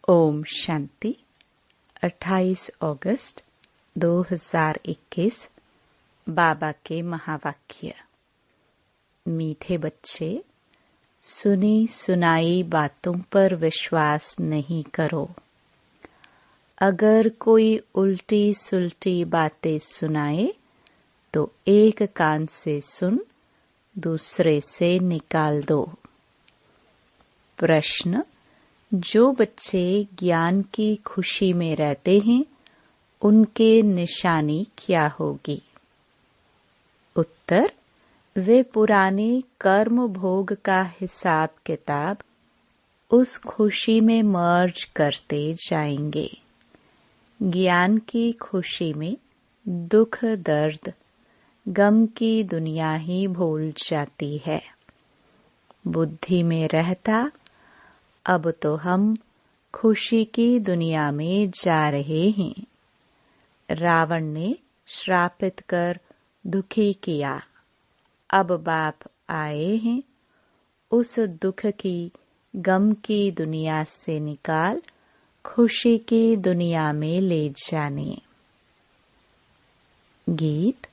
ओम शांति। 28 अगस्त 2021 बाबा के महावाक्य। मीठे बच्चे, सुनी सुनाई बातों पर विश्वास नहीं करो। अगर कोई उल्टी सुलटी बातें सुनाए तो एक कान से सुन, दूसरे से निकाल दो। प्रश्न: जो बच्चे ज्ञान की खुशी में रहते हैं, उनके निशानी क्या होगी? उत्तर: वे पुराने कर्म भोग का हिसाब किताब उस खुशी में मर्ज करते जाएंगे। ज्ञान की खुशी में दुख दर्द गम की दुनिया ही भूल जाती है। बुद्धि में रहता, अब तो हम खुशी की दुनिया में जा रहे हैं। रावण ने श्रापित कर दुखी किया, अब बाप आए हैं, उस दुख की गम की दुनिया से निकाल खुशी की दुनिया में ले जाने। गीत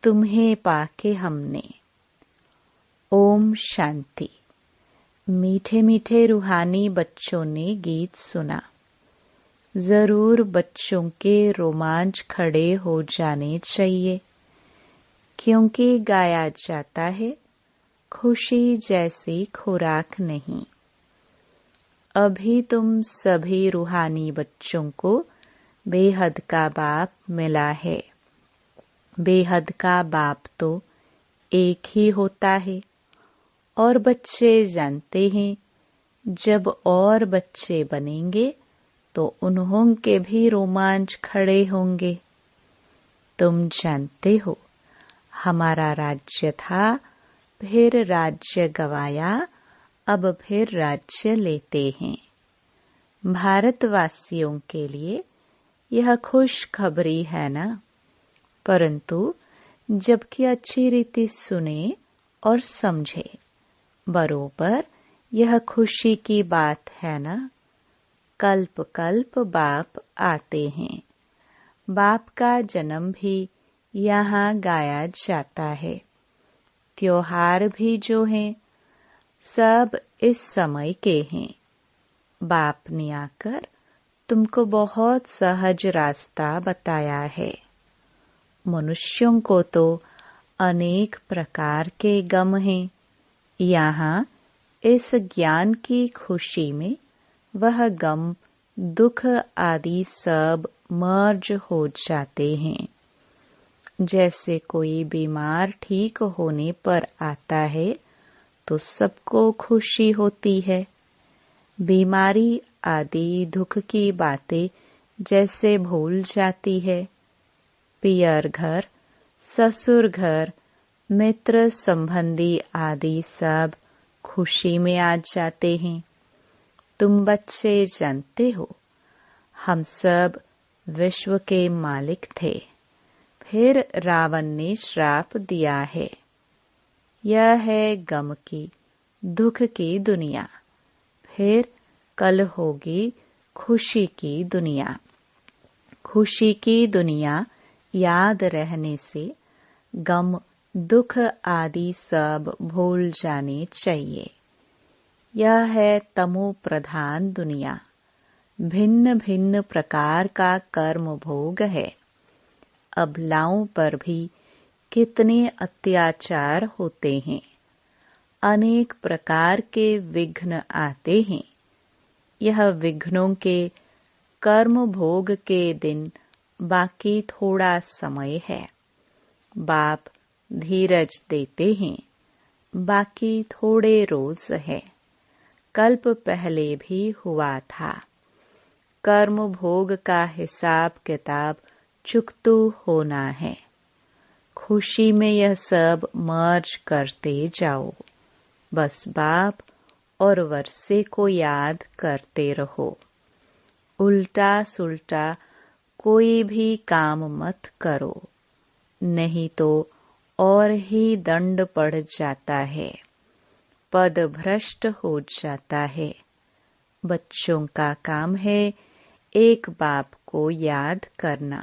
तुम्हें पाके हमने। ओम शांति। मीठे मीठे रूहानी बच्चों ने गीत सुना। जरूर बच्चों के रोमांच खड़े हो जाने चाहिए, क्योंकि गाया जाता है खुशी जैसी खुराक नहीं। अभी तुम सभी रूहानी बच्चों को बेहद का बाप मिला है। बेहद का बाप तो एक ही होता है, और बच्चे जानते हैं जब और बच्चे बनेंगे तो उन्हों के भी रोमांच खड़े होंगे। तुम जानते हो, हमारा राज्य था, फिर राज्य गवाया, अब फिर राज्य लेते हैं। भारतवासियों के लिए यह खुशखबरी है ना? परंतु जबकि अच्छी रीति सुने और समझे, बरोबर यह खुशी की बात है ना? कल्प कल्प बाप आते हैं। बाप का जन्म भी यहाँ गाया जाता है। त्योहार भी जो हैं, सब इस समय के हैं। बाप ने आकर तुमको बहुत सहज रास्ता बताया है। मनुष्यों को तो अनेक प्रकार के गम हैं। यहाँ इस ज्ञान की खुशी में वह गम दुख आदि सब मर्ज हो जाते हैं। जैसे कोई बीमार ठीक होने पर आता है तो सबको खुशी होती है। बीमारी आदि दुख की बातें जैसे भूल जाती है। पियर घर, ससुर घर, मित्र संबंधी आदि सब खुशी में आ जाते हैं। तुम बच्चे जानते हो, हम सब विश्व के मालिक थे, फिर रावण ने श्राप दिया है। यह है गम की दुख की दुनिया, फिर कल होगी खुशी की दुनिया। खुशी की दुनिया याद रहने से गम दुख आदि सब भूल जाने चाहिए। यह है तमो प्रधान दुनिया। भिन्न भिन्न प्रकार का कर्म भोग है। अबलाओं पर भी कितने अत्याचार होते हैं। अनेक प्रकार के विघ्न आते हैं। यह विघ्नों के कर्म भोग के दिन बाकी थोड़ा समय है। बाप धीरज देते हैं, बाकी थोड़े रोज है। कल्प पहले भी हुआ था। कर्म भोग का हिसाब किताब चुकतू होना है। खुशी में यह सब मर्ज करते जाओ। बस बाप और वर्षे को याद करते रहो। उल्टा सुल्टा कोई भी काम मत करो, नहीं तो और ही दंड पड़ जाता है। पद भ्रष्ट हो जाता है। बच्चों का काम है एक बाप को याद करना।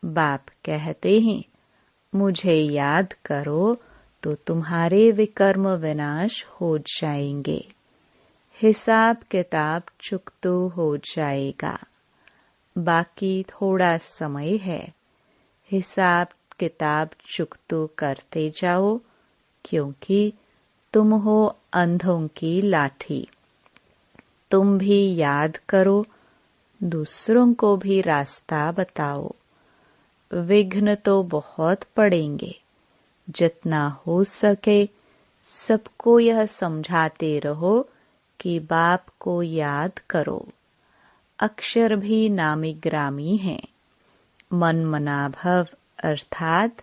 बाप कहते हैं, मुझे याद करो तो तुम्हारे विकर्म विनाश हो जाएंगे, हिसाब किताब चुकतो हो जाएगा। बाकी थोड़ा समय है, हिसाब किताब चुकतो करते जाओ, क्योंकि तुम हो अंधों की लाठी। तुम भी याद करो, दूसरों को भी रास्ता बताओ। विघ्न तो बहुत पड़ेंगे, जितना हो सके सबको यह समझाते रहो कि बाप को याद करो। अक्षर भी नामी ग्रामी हैं। मन मना भव अर्थात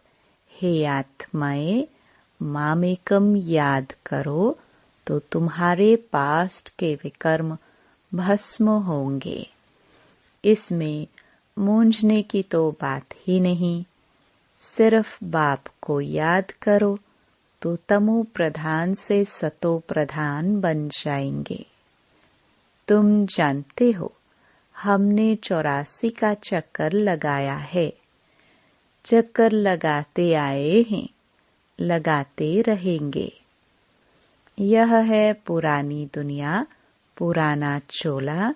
हे आत्माएं, मामेकम याद करो तो तुम्हारे पास्ट के विकर्म भस्म होंगे। इसमें मूंझने की तो बात ही नहीं। सिर्फ बाप को याद करो तो तमो प्रधान से सतो प्रधान बन जाएंगे। तुम जानते हो, हमने 84 का चक्कर लगाया है। चक्कर लगाते आए हैं, लगाते रहेंगे। यह है पुरानी दुनिया, पुराना चोला,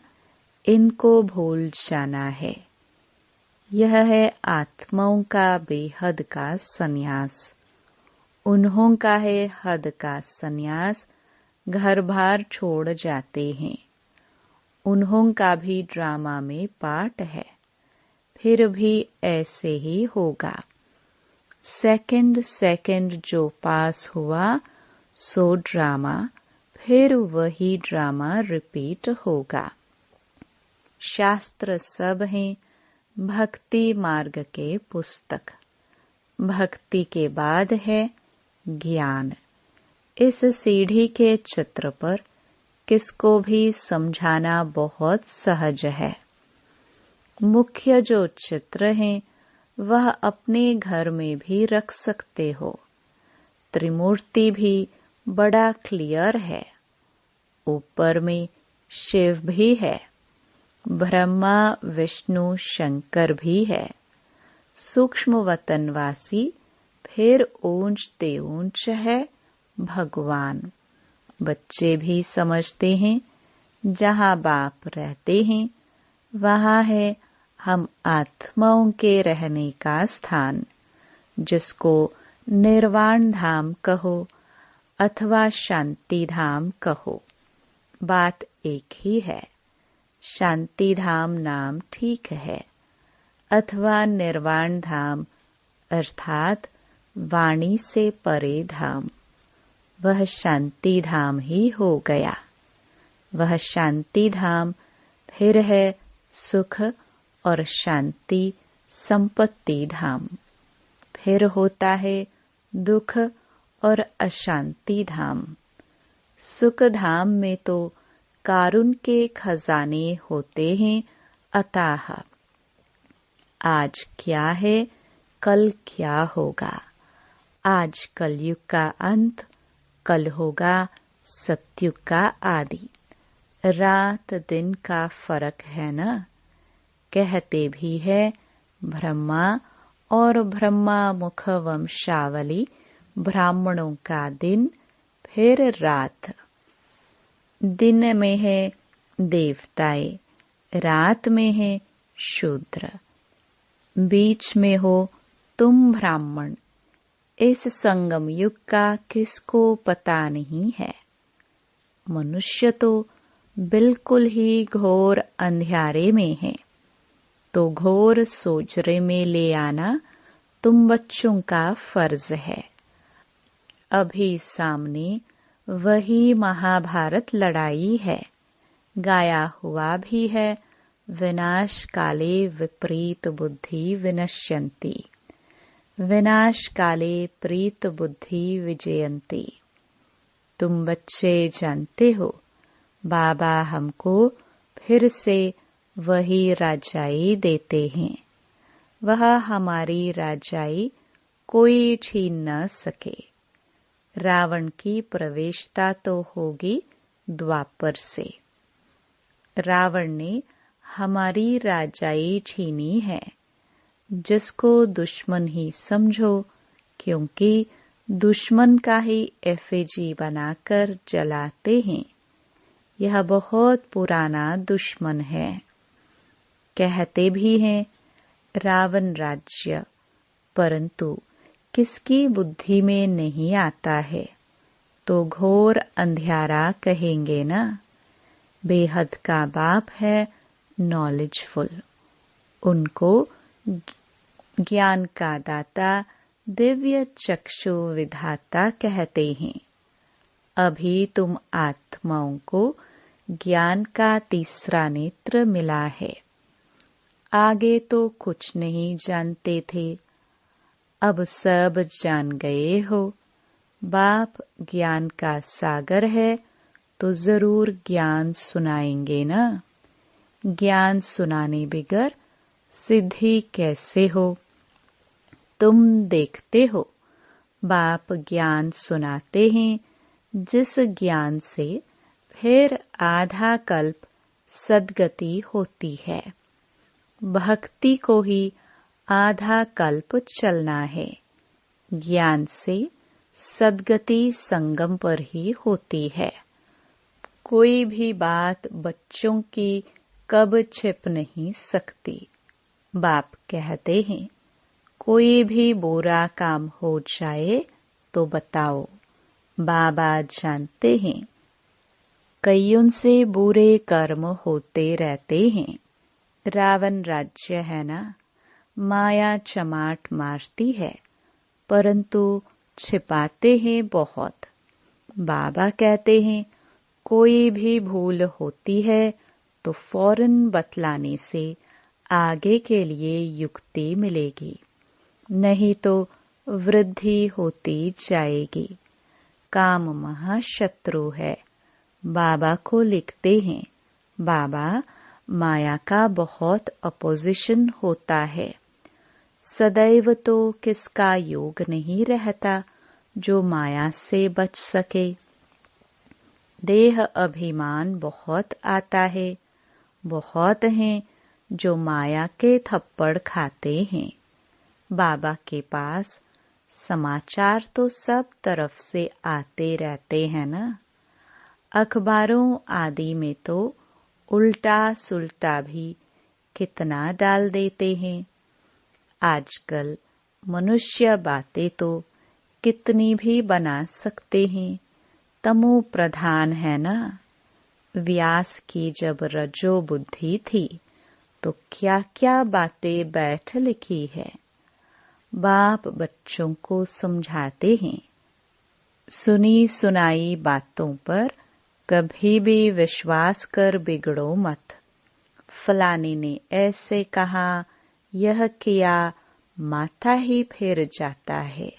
इनको भूल जाना है। यह है आत्माओं का बेहद का संन्यास। उन्हों का है हद का संन्यास, घर बार छोड़ जाते हैं। उन्हों का भी ड्रामा में पार्ट है, फिर भी ऐसे ही होगा। सेकंड सेकंड जो पास हुआ सो ड्रामा, फिर वही ड्रामा रिपीट होगा। शास्त्र सब हैं भक्ति मार्ग के पुस्तक। भक्ति के बाद है ज्ञान। इस सीढ़ी के चित्र पर किसको भी समझाना बहुत सहज है। मुख्य जो चित्र हैं वह अपने घर में भी रख सकते हो। त्रिमूर्ति भी बड़ा क्लियर है। ऊपर में शिव भी है, ब्रह्मा विष्णु शंकर भी है। सूक्ष्म वतनवासी फिर ऊंचते ऊंच है भगवान। बच्चे भी समझते हैं जहाँ बाप रहते हैं वहाँ है हम आत्माओं के रहने का स्थान, जिसको निर्वाण धाम कहो अथवा शांति धाम कहो, बात एक ही है। शांति धाम नाम ठीक है, अथवा निर्वाण धाम अर्थात वाणी से परे धाम, वह शांति धाम ही हो गया। वह शांति धाम फिर है सुख और शांति संपत्ति धाम, फिर होता है दुख और अशांति धाम। सुख धाम में तो कारुण के खजाने होते हैं अताह। आज क्या है, कल क्या होगा। आज कलयुग का अंत, कल होगा सतयुग का आदि। रात दिन का फर्क है न। कहते भी है ब्रह्मा और ब्रह्मा मुख वंशावली ब्राह्मणों का दिन, फिर रात। दिन में है देवताएं, रात में है शूद्र, बीच में हो तुम ब्राह्मण। इस संगम युग का किसको पता नहीं है। मनुष्य तो बिल्कुल ही घोर अंधियारे में है, तो घोर सोजरे में ले आना तुम बच्चों का फर्ज है। अभी सामने वही महाभारत लड़ाई है, गाया हुआ भी है विनाश काले विपरीत बुद्धि विनश्यन्ति, विनाश काले प्रीत बुद्धि विजयन्ति। तुम बच्चे जानते हो बाबा हमको फिर से वही राजाई देते हैं। वह हमारी राजाई कोई छीन न सके। रावण की प्रवेशता तो होगी द्वापर से। रावण ने हमारी राजाई छीनी है, जिसको दुश्मन ही समझो, क्योंकि दुश्मन का ही एफिजी बनाकर जलाते हैं। यह बहुत पुराना दुश्मन है। कहते भी हैं रावण राज्य, परंतु किसकी बुद्धि में नहीं आता है तो घोर अंधियारा कहेंगे ना। बेहद का बाप है नॉलेजफुल, उनको ज्ञान का दाता दिव्य चक्षु विधाता कहते हैं। अभी तुम आत्माओं को ज्ञान का तीसरा नेत्र मिला है। आगे तो कुछ नहीं जानते थे, अब सब जान गए हो। बाप ज्ञान का सागर है तो जरूर ज्ञान सुनाएंगे ना। ज्ञान सुनाने बिगर सिद्धि कैसे हो? तुम देखते हो बाप ज्ञान सुनाते हैं, जिस ज्ञान से फिर आधा कल्प सद्गति होती है। भक्ति को ही आधा कल्प चलना है। ज्ञान से सद्गति संगम पर ही होती है। कोई भी बात बच्चों की कब छिप नहीं सकती। बाप कहते हैं कोई भी बुरा काम हो जाए तो बताओ। बाबा जानते हैं कईयों से बुरे कर्म होते रहते हैं। रावण राज्य है ना, माया चमाट मारती है, परंतु छिपाते हैं बहुत। बाबा कहते हैं कोई भी भूल होती है तो फौरन बतलाने से आगे के लिए युक्ति मिलेगी, नहीं तो वृद्धि होती जाएगी। काम महाशत्रु है। बाबा को लिखते हैं बाबा माया का बहुत अपोजिशन होता है। सदैव तो किसका योग नहीं रहता जो माया से बच सके। देह अभिमान बहुत आता है। बहुत हैं जो माया के थप्पड़ खाते हैं। बाबा के पास समाचार तो सब तरफ से आते रहते हैं ना। अखबारों आदि में तो उल्टा सुल्टा भी कितना डाल देते हैं। आजकल मनुष्य बातें तो कितनी भी बना सकते हैं। तमो प्रधान है ना। व्यास की जब रजो बुद्धि थी तो क्या क्या बातें बैठ लिखी है। बाप बच्चों को समझाते हैं सुनी सुनाई बातों पर कभी भी विश्वास कर बिगड़ो मत। फलाने ने ऐसे कहा, यह किया, माथा ही फिर जाता है।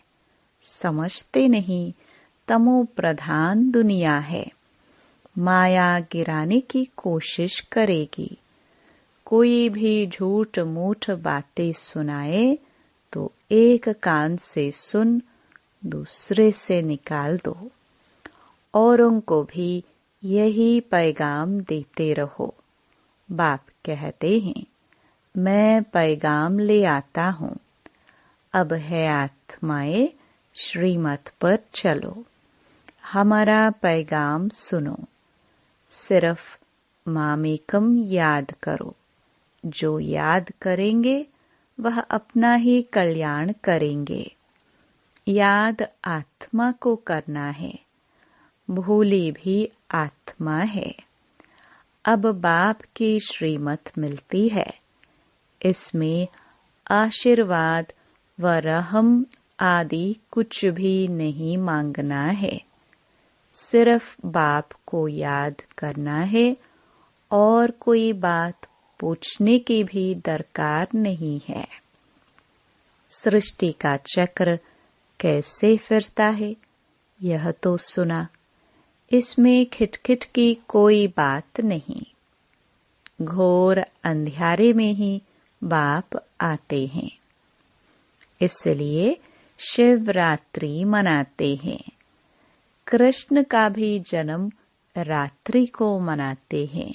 समझते नहीं तमो प्रधान दुनिया है। माया गिराने की कोशिश करेगी। कोई भी झूठ मूठ बातें सुनाए तो एक कान से सुन दूसरे से निकाल दो। औरों को भी यही पैगाम देते रहो। बाप कहते हैं मैं पैगाम ले आता हूँ। अब है आत्माएं श्रीमत पर चलो। हमारा पैगाम सुनो। सिर्फ मामेकम याद करो। जो याद करेंगे वह अपना ही कल्याण करेंगे। याद आत्मा को करना है। भूली भी आत्मा है। अब बाप की श्रीमत मिलती है। इसमें आशीर्वाद व रहम आदि कुछ भी नहीं मांगना है। सिर्फ बाप को याद करना है और कोई बात पूछने की भी दरकार नहीं है। सृष्टि का चक्र कैसे फिरता है यह तो सुना। इसमें खिटखिट की कोई बात नहीं। घोर अंधियारे में ही बाप आते हैं। इसलिए शिवरात्रि मनाते हैं। कृष्ण का भी जन्म रात्रि को मनाते हैं।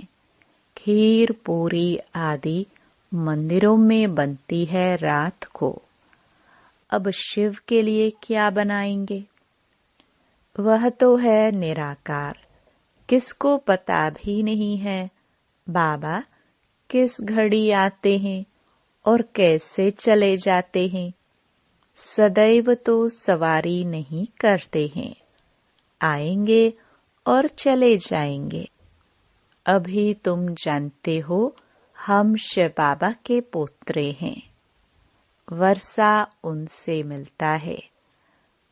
खीर पूरी आदि मंदिरों में बनती है रात को। अब शिव के लिए क्या बनाएंगे? वह तो है निराकार, किसको पता भी नहीं है बाबा किस घड़ी आते हैं और कैसे चले जाते हैं। सदैव तो सवारी नहीं करते हैं, आएंगे और चले जाएंगे। अभी तुम जानते हो हम शिव बाबा के पोत्रे हैं। वर्षा उनसे मिलता है,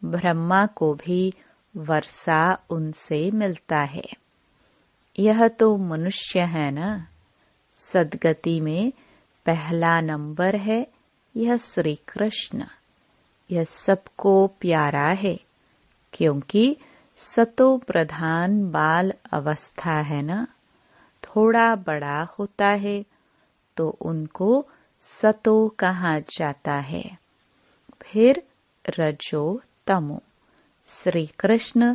ब्रह्मा को भी वर्षा उनसे मिलता है। यह तो मनुष्य है ना। सदगति में पहला नंबर है यह श्री कृष्ण। यह सबको प्यारा है, क्योंकि सतो प्रधान बाल अवस्था है ना। थोड़ा बड़ा होता है तो उनको सतो कहा जाता है, फिर रजो तमो। श्री कृष्ण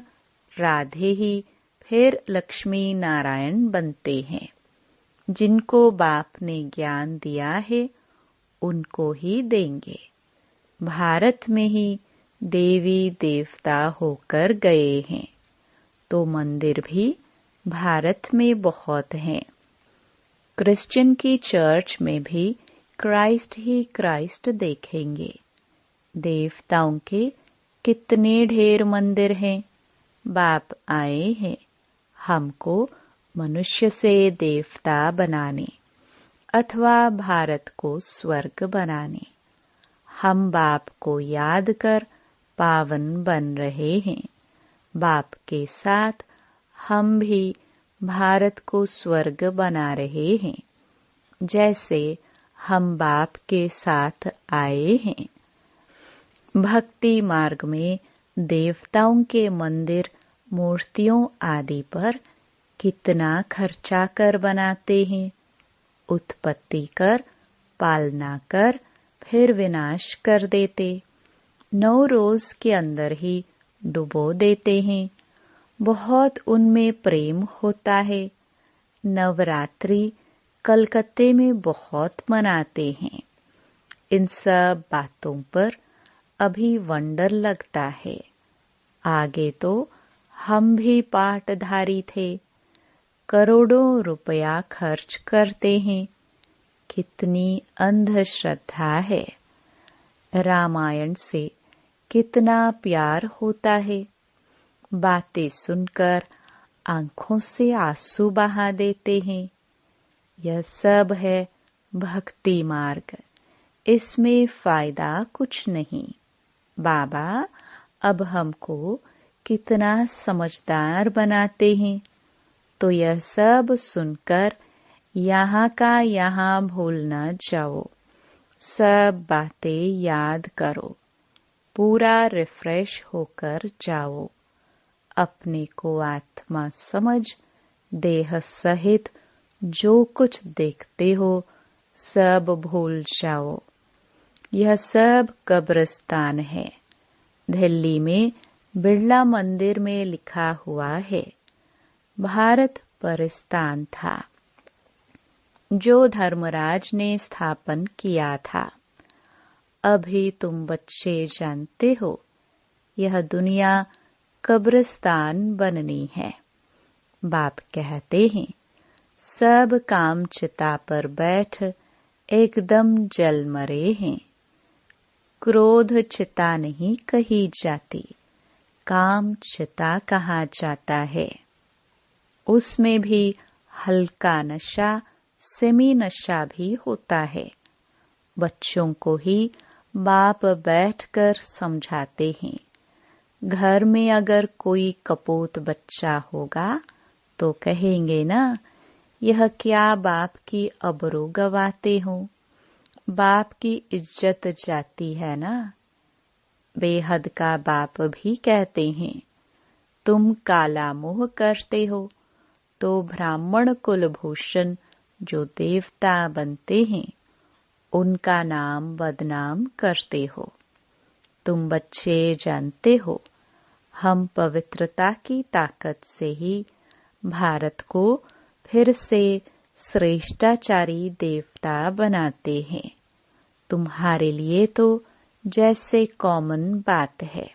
राधे ही फिर लक्ष्मी नारायण बनते हैं। जिनको बाप ने ज्ञान दिया है उनको ही देंगे। भारत में ही देवी देवता होकर गए हैं, तो मंदिर भी भारत में बहुत हैं। क्रिश्चियन की चर्च में भी क्राइस्ट ही क्राइस्ट देखेंगे। देवताओं के कितने ढेर मंदिर हैं। बाप आए हैं हमको मनुष्य से देवता बनाने अथवा भारत को स्वर्ग बनाने। हम बाप को याद कर पावन बन रहे हैं। बाप के साथ हम भी भारत को स्वर्ग बना रहे हैं, जैसे हम बाप के साथ आए हैं। भक्ति मार्ग में देवताओं के मंदिर मूर्तियों आदि पर कितना खर्चा कर बनाते हैं। उत्पत्ति कर, पालना कर, फिर विनाश कर देते। 9 रोज के अंदर ही डुबो देते हैं। बहुत उनमें प्रेम होता है। नवरात्रि कलकत्ते में बहुत मनाते हैं। इन सब बातों पर अभी वंडर लगता है। आगे तो हम भी पाठधारी थे, करोड़ों रुपया खर्च करते हैं। कितनी अंधश्रद्धा है। रामायण से कितना प्यार होता है। बातें सुनकर आंखों से आंसू बहा देते हैं। यह सब है भक्ति मार्ग। इसमें फायदा कुछ नहीं। बाबा अब हमको कितना समझदार बनाते हैं, तो यह सब सुनकर यहाँ का यहाँ भूल न जाओ। सब बातें याद करो, पूरा रिफ्रेश होकर जाओ। अपने को आत्मा समझ, देह सहित जो कुछ देखते हो सब भूल जाओ। यह सब कब्रिस्तान है। दिल्ली में बिरला मंदिर में लिखा हुआ है, भारत परिस्तान था, जो धर्मराज ने स्थापन किया था। अभी तुम बच्चे जानते हो यह दुनिया कब्रिस्तान बननी है। बाप कहते हैं सब काम चिता पर बैठ एकदम जल मरे हैं। क्रोध चिता नहीं कही जाती, काम चिता कहा जाता है। उसमें भी हल्का नशा, सेमी नशा भी होता है। बच्चों को ही बाप बैठकर समझाते हैं। घर में अगर कोई कपूत बच्चा होगा तो कहेंगे ना, यह क्या बाप की अबरू गवाते हो। बाप की इज्जत जाती है ना। बेहद का बाप भी कहते हैं, तुम काला मोह करते हो तो ब्राह्मण कुलभूषण जो देवता बनते हैं उनका नाम बदनाम करते हो। तुम बच्चे जानते हो हम पवित्रता की ताकत से ही भारत को फिर से श्रेष्ठाचारी देवता बनाते हैं। तुम्हारे लिए तो जैसे कॉमन बात है।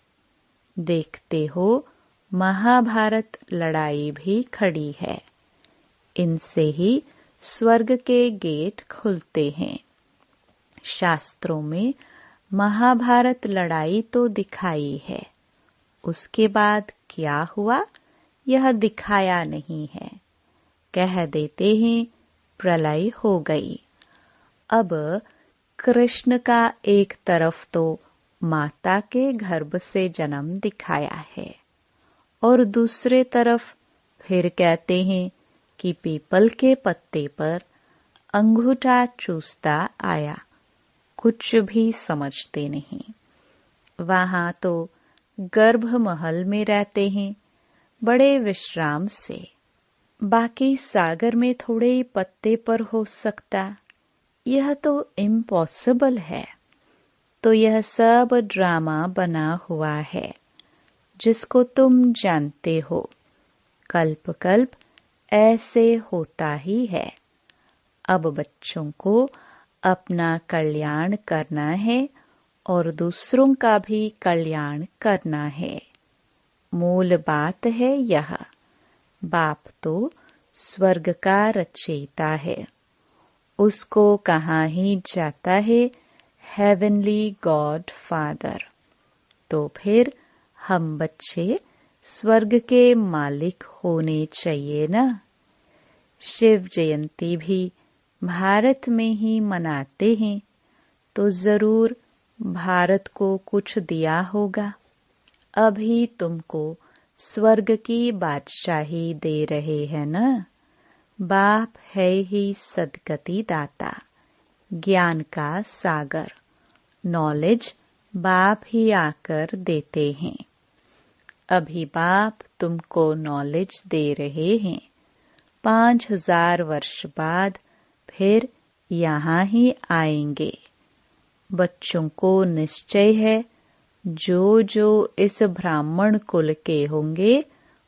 देखते हो महाभारत लड़ाई भी खड़ी है। इनसे ही स्वर्ग के गेट खुलते हैं। शास्त्रों में महाभारत लड़ाई तो दिखाई है, उसके बाद क्या हुआ यह दिखाया नहीं है। कह देते हैं प्रलय हो गई। अब कृष्ण का एक तरफ तो माता के गर्भ से जन्म दिखाया है और दूसरे तरफ फिर कहते हैं कि पीपल के पत्ते पर अंगूठा चूसता आया। कुछ भी समझते नहीं। वहां तो गर्भ महल में रहते हैं बड़े विश्राम से। बाकी सागर में थोड़े ही पत्ते पर हो सकता, यह तो इम्पॉसिबल है। तो यह सब ड्रामा बना हुआ है जिसको तुम जानते हो। कल्प कल्प ऐसे होता ही है। अब बच्चों को अपना कल्याण करना है और दूसरों का भी कल्याण करना है। मूल बात है यह। बाप तो स्वर्ग का रचयिता है। उसको कहाँ ही जाता है हेवनली गॉड फादर। तो फिर हम बच्चे स्वर्ग के मालिक होने चाहिए ना। शिव जयंती भी भारत में ही मनाते हैं तो जरूर भारत को कुछ दिया होगा। अभी तुमको स्वर्ग की बादशाही दे रहे हैं ना। बाप है ही सदगति दाता, ज्ञान का सागर। नॉलेज बाप ही आकर देते हैं। अभी बाप तुमको नॉलेज दे रहे हैं। 5000 वर्ष बाद फिर यहाँ ही आएंगे। बच्चों को निश्चय है जो जो इस ब्राह्मण कुल के होंगे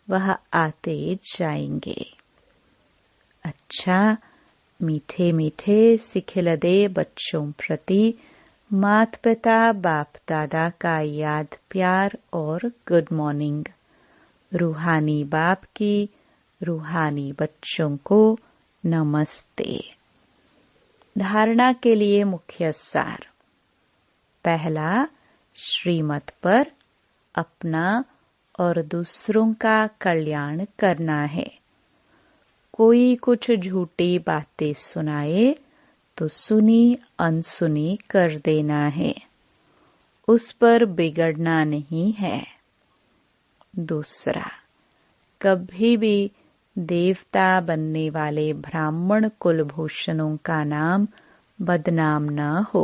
वह आते जाएंगे। अच्छा, मीठे मीठे सिखिलदे बच्चों प्रति माता पिता बाप दादा का याद प्यार और गुड मॉर्निंग। रूहानी बाप की रूहानी बच्चों को नमस्ते। धारणा के लिए मुख्य सार। पहला, श्रीमत पर अपना और दूसरों का कल्याण करना है। कोई कुछ झूठी बातें सुनाए तो सुनी अनसुनी कर देना है। उस पर बिगड़ना नहीं है। दूसरा, कभी भी देवता बनने वाले ब्राह्मण कुलभूषणों का नाम बदनाम न हो,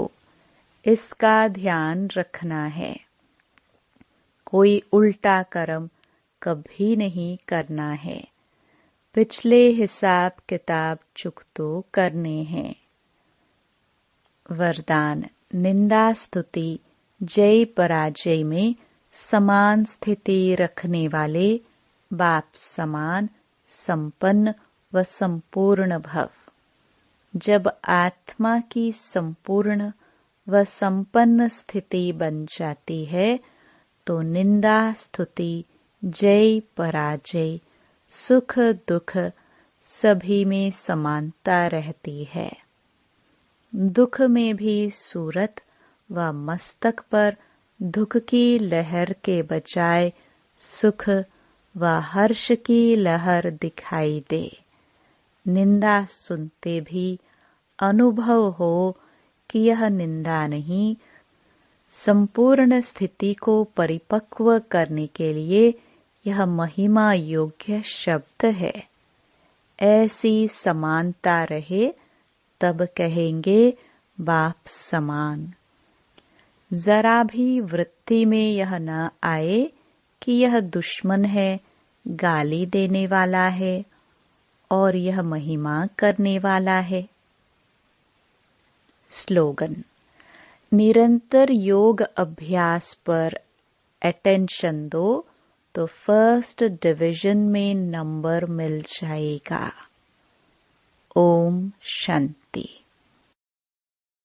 इसका ध्यान रखना है। कोई उल्टा कर्म कभी नहीं करना है। पिछले हिसाब किताब चुकतो करने हैं। वरदान, निंदा स्तुति जय पराजय में समान स्थिति रखने वाले बाप समान संपन्न व संपूर्ण भव। जब आत्मा की संपूर्ण व संपन्न स्थिति बन जाती है तो निंदा स्तुति जय पराजय सुख दुख सभी में समानता रहती है। दुख में भी सूरत व मस्तक पर दुख की लहर के बजाय सुख व हर्ष की लहर दिखाई दे। निंदा सुनते भी अनुभव हो कि यह निंदा नहीं, संपूर्ण स्थिति को परिपक्व करने के लिए यह महिमा योग्य शब्द है। ऐसी समानता रहे तब कहेंगे बाप समान। जरा भी वृत्ति में यह न आए कि यह दुश्मन है, गाली देने वाला है और यह महिमा करने वाला है। स्लोगन, निरंतर योग अभ्यास पर अटेंशन दो तो फर्स्ट डिवीजन में नंबर मिल जाएगा। ओम शांति।